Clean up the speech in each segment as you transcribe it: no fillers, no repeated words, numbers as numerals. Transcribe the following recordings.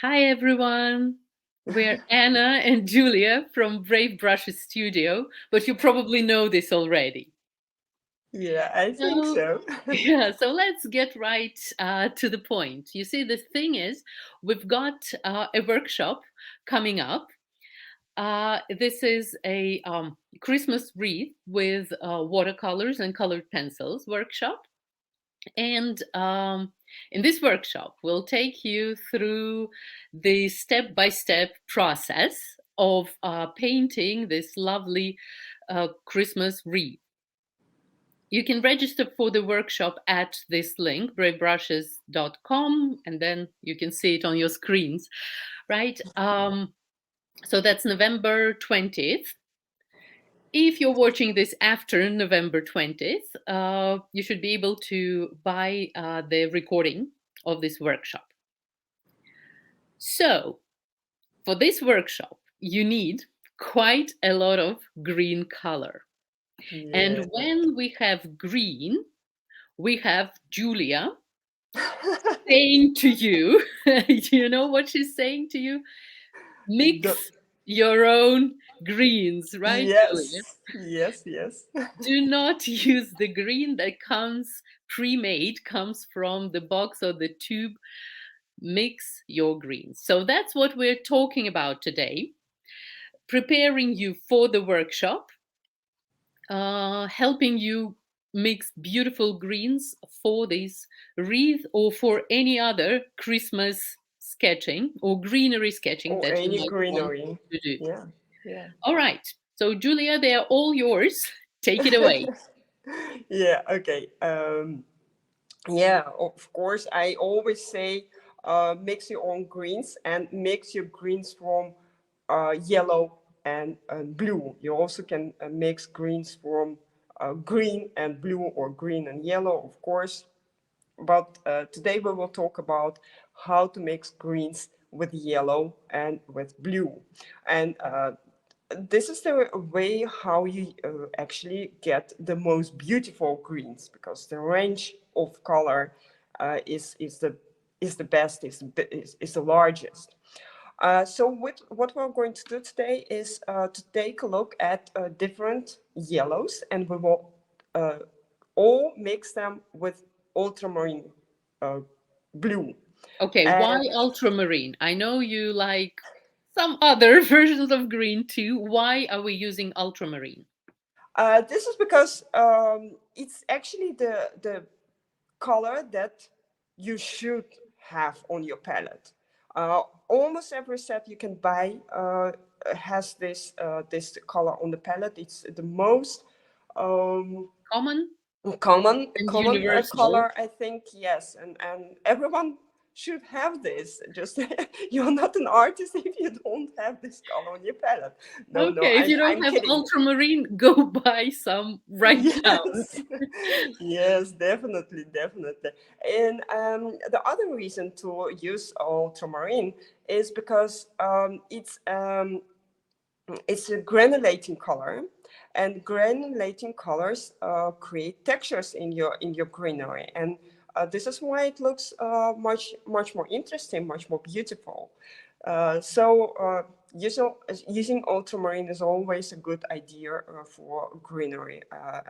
Hi everyone. We're Anna and Julia from Brave Brushes Studio, but you probably know this already. Yeah, I think So, so. so let's get right to the point. You see, the thing is, we've got a workshop coming up. This is a Christmas wreath with watercolors and colored pencils workshop. And in this workshop, we'll take you through the step by step process of painting this lovely Christmas wreath. You can register for the workshop at this link, bravebrushes.com, and then you can see it on your screens, right? So that's November 20th. If you're watching this after November 20th, you should be able to buy the recording of this workshop. So, for this workshop, you need quite a lot of green color. Yeah. And when we have green, we have Julia saying to you, you know what she's saying to you? The, Mix your own greens, right, Julia? yes, yes, yes. Do not use the green that comes pre-made, comes from the box or the tube. Mix your greens. So that's what we're talking about today, preparing you for the workshop, helping you mix beautiful greens for this wreath or for any other Christmas sketching or greenery sketching Or that you any might want greenery. to do. Yeah, yeah. All right. So, Julia, they are all yours. Take it away. Yeah, okay. Yeah, of course, I always say mix your own greens and mix your greens from yellow and blue. You also can mix greens from green and blue or green and yellow, of course. But today we will talk about how to mix greens with yellow and with blue. And this is the way how you actually get the most beautiful greens, because the range of color is the best, is the largest. So what we're going to do today is to take a look at different yellows, and we will uh, all mix them with ultramarine uh, blue. Okay, why And ultramarine? I know you like some other versions of green too. Why are we using ultramarine? this is because it's actually the color that you should have on your palette. Almost every set you can buy has this color on the palette. It's the most um, Common and common universal. color, I think. Yes, and everyone should have this. Just you're not an artist if you don't have this color on your palette. No, no, Okay, if you don't I'm have kidding. ultramarine, go buy some right now. Yes, yes, definitely, definitely. And the other reason to use ultramarine is because it's a granulating color, and granulating colors create textures in your greenery, and this is why it looks much more interesting, much more beautiful. So using ultramarine is always a good idea for greenery,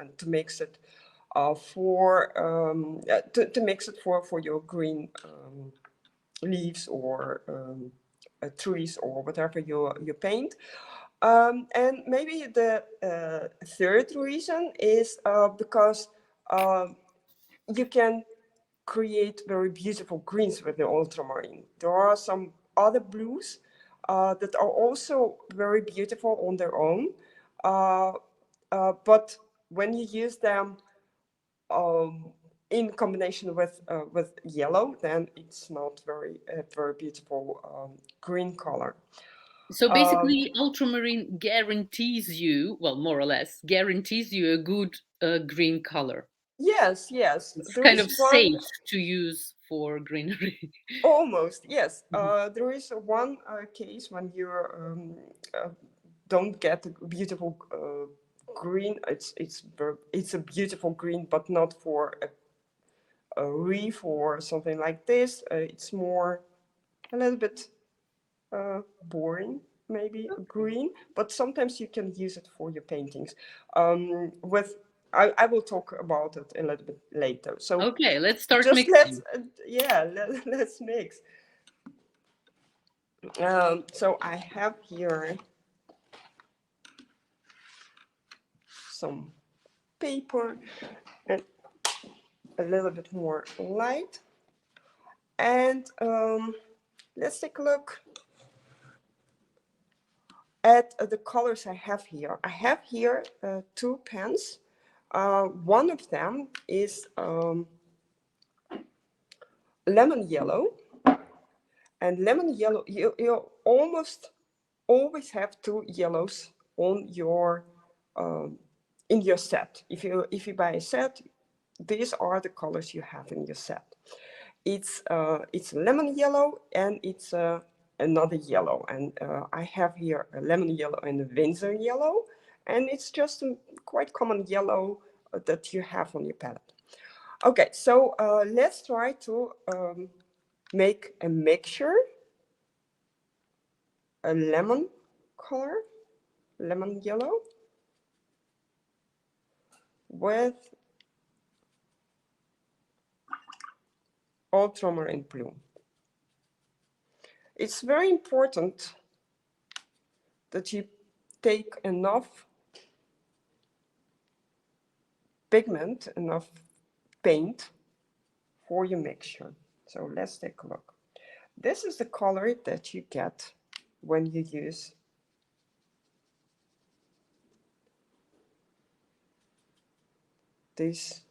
and to mix it to mix it for your green leaves or trees or whatever you paint. And maybe the third reason is because um, you can create very beautiful greens with the ultramarine. There are some other blues that are also very beautiful on their own, uh, but when you use them um, in combination with yellow, then it's not very beautiful green color. So Um, basically, ultramarine guarantees you, well, more or less, guarantees you a good green color. yes, yes. It's There kind is of one. safe to use for greenery. Almost, yes. Mhm. There is one case when you uh, don't get a beautiful green. It's a beautiful green, but not for a Wreath or something like this. It's more a little bit boring, maybe green, but sometimes you can use it for your paintings. With I will talk about it a little bit later. So Okay, let's start just let's mixing. yeah, let's mix. So I have here some paper and a little bit more light, and let's take a look at the colors I have here. I have here two pens. One of them is lemon yellow, and lemon yellow, you almost always have two yellows on your in your set. If you buy a set, these are the colors you have in your set. It's lemon yellow, and it's another yellow, and I have here a lemon yellow and a winsor yellow, and it's just a quite common yellow that you have on your palette. Okay, so let's try to make a mixture, a lemon color, lemon yellow, with ultramarine blue. It's very important that you take enough pigment, enough paint for your mixture. So let's take a look. This is the color that you get when you use these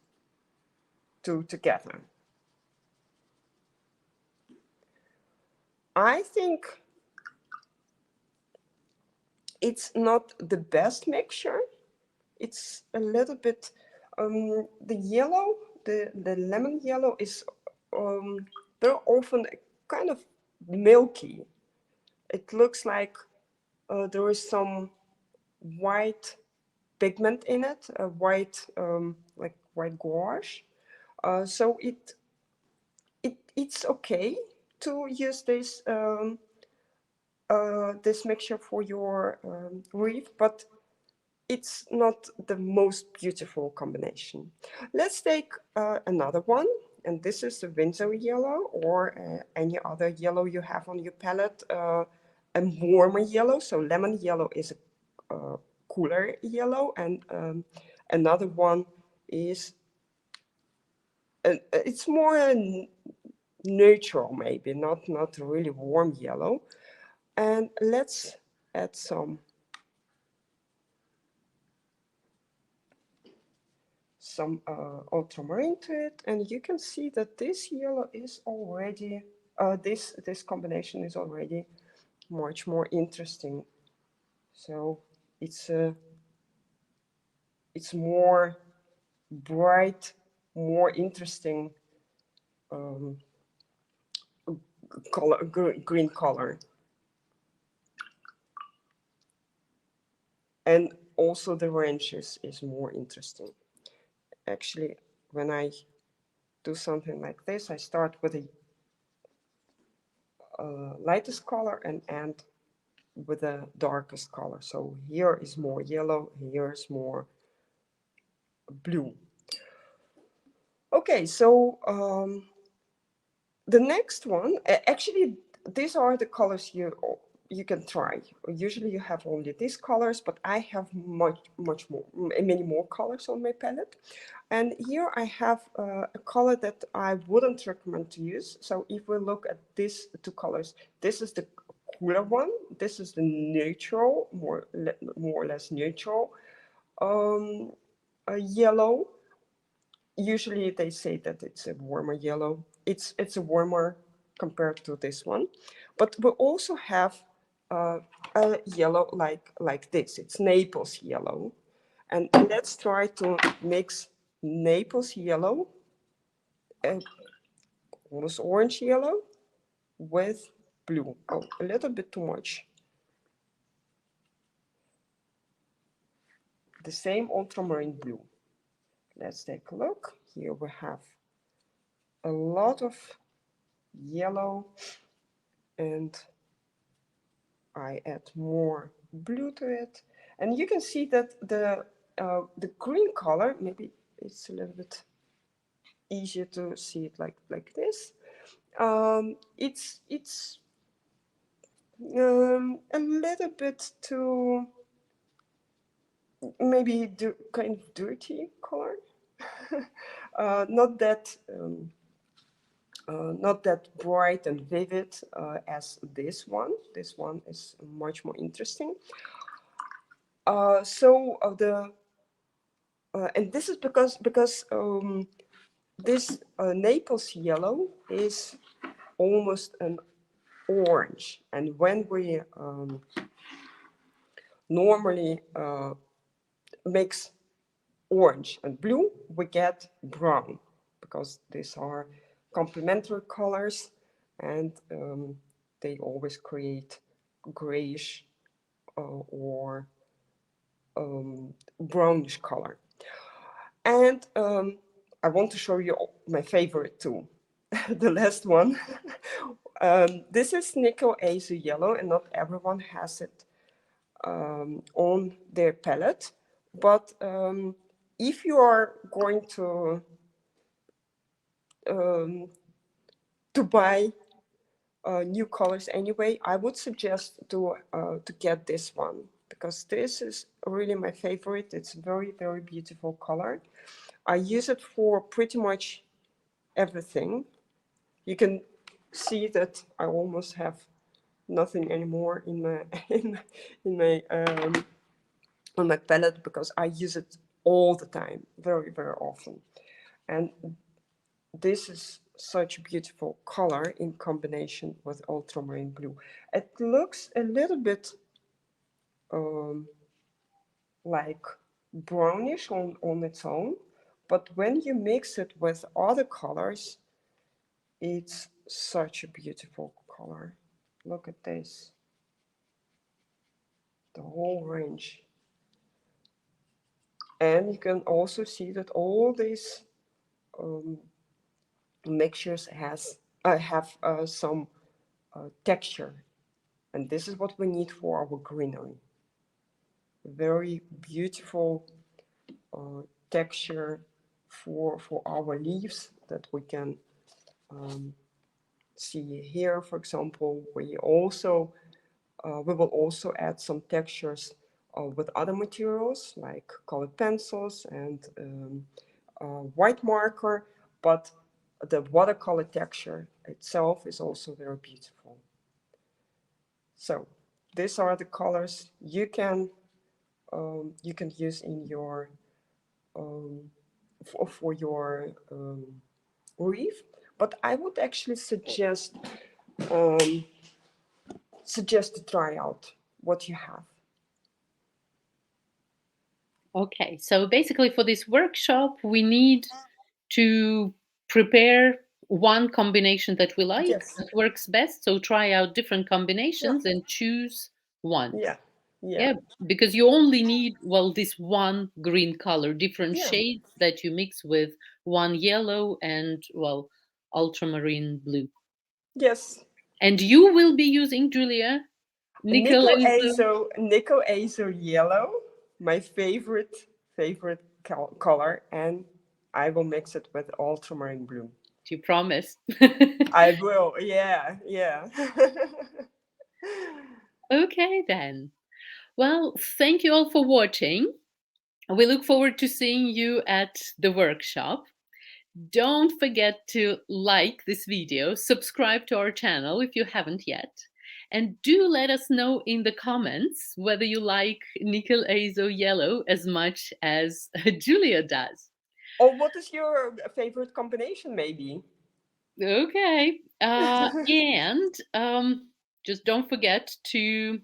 two together. I think it's not the best mixture. It's a little bit, the yellow, the lemon yellow is very often kind of milky. It looks like there is some white pigment in it, a white, like white gouache. So it's okay to use this mixture for your wreath, but it's not the most beautiful combination. Let's take another one, and this is the winsor yellow, or any other yellow you have on your palette, a warmer yellow. So lemon yellow is a cooler yellow, and another one is it's more neutral, maybe not really warm yellow. And let's add some ultramarine to it, and you can see that this yellow is already this combination is already much more interesting. So it's more bright, more interesting color, green color. And also the ranges is more interesting. Actually, when I do something like this, I start with a lightest color and end with the darkest color. So here is more yellow, here is more blue. Okay, so the next one, actually, these are the colors you can try. Usually you have only these colors, but I have much more, many more colors on my palette. And here I have a color that I wouldn't recommend to use. So if we look at these two colors, this is the cooler one. This is the neutral, more or less neutral yellow. Usually they say that it's a warmer yellow. It's a warmer compared to this one, but we also have a yellow like this. It's Naples yellow, and let's try to mix Naples yellow, almost orange yellow, with blue. Oh, a little bit too much. The same ultramarine blue. Let's take a look. Here we have a lot of yellow, and I add more blue to it. And you can see that the green color, maybe it's a little bit easier to see it like this. It's a little bit too, maybe kind of dirty color. Not that not that bright and vivid as this one. This one is much more interesting. The and this is because this Naples yellow is almost an orange, and when we normally mix orange and blue, we get brown, because these are complementary colors, and they always create grayish or brownish color. And I want to show you my favorite too, the last one. This is nickel azu yellow, and not everyone has it on their palette. But if you are going to buy new colors anyway, I would suggest to get this one, because this is really my favorite. It's a very, very beautiful color. I use it for pretty much everything. You can see that I almost have nothing anymore in my in my on my palette, because I use it all the time, very, very often. And this is such a beautiful color in combination with ultramarine blue. It looks a little bit like brownish on its own, but when you mix it with other colors, it's such a beautiful color. Look at this, the whole range. And you can also see that all these mixtures have some texture, and this is what we need for our greenery. Very beautiful texture for our leaves that we can see here. For example, we will also add some textures with other materials like colored pencils and white marker, but the watercolor texture itself is also very beautiful. So these are the colors you can use in your for your wreath. But I would actually um, suggest to try out what you have. Okay, so basically for this workshop, we need to prepare one combination that we like, Yes. that works best. So try out different Yeah. combinations and choose one. Yeah. Yeah. Yeah, because you only need, well, this one green color, different Yeah. shades that you mix with one yellow and, well, ultramarine blue. Yes. And you will be using, Julia, nickel Nickel and blue. azo, nickel azo yellow, my favorite color, and I will mix it with ultramarine blue. You promise. I will. Yeah. Yeah. Okay, then. Well, thank you all for watching. We look forward to seeing you at the workshop. Don't forget to like this video, subscribe to our channel if you haven't yet, and do let us know in the comments whether you like nickel azo yellow as much as Julia does. Or what is your favorite combination, maybe? Okay, and just don't forget to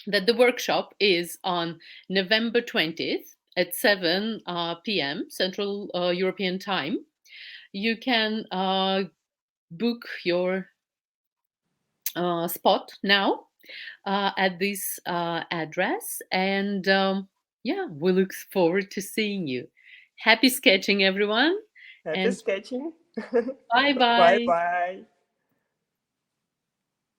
that the workshop is on November 20th at 7 p.m. Central European Time. You can book your spot now at this address. And yeah, we look forward to seeing you. Happy sketching, everyone. Happy And sketching. Bye Bye bye. bye.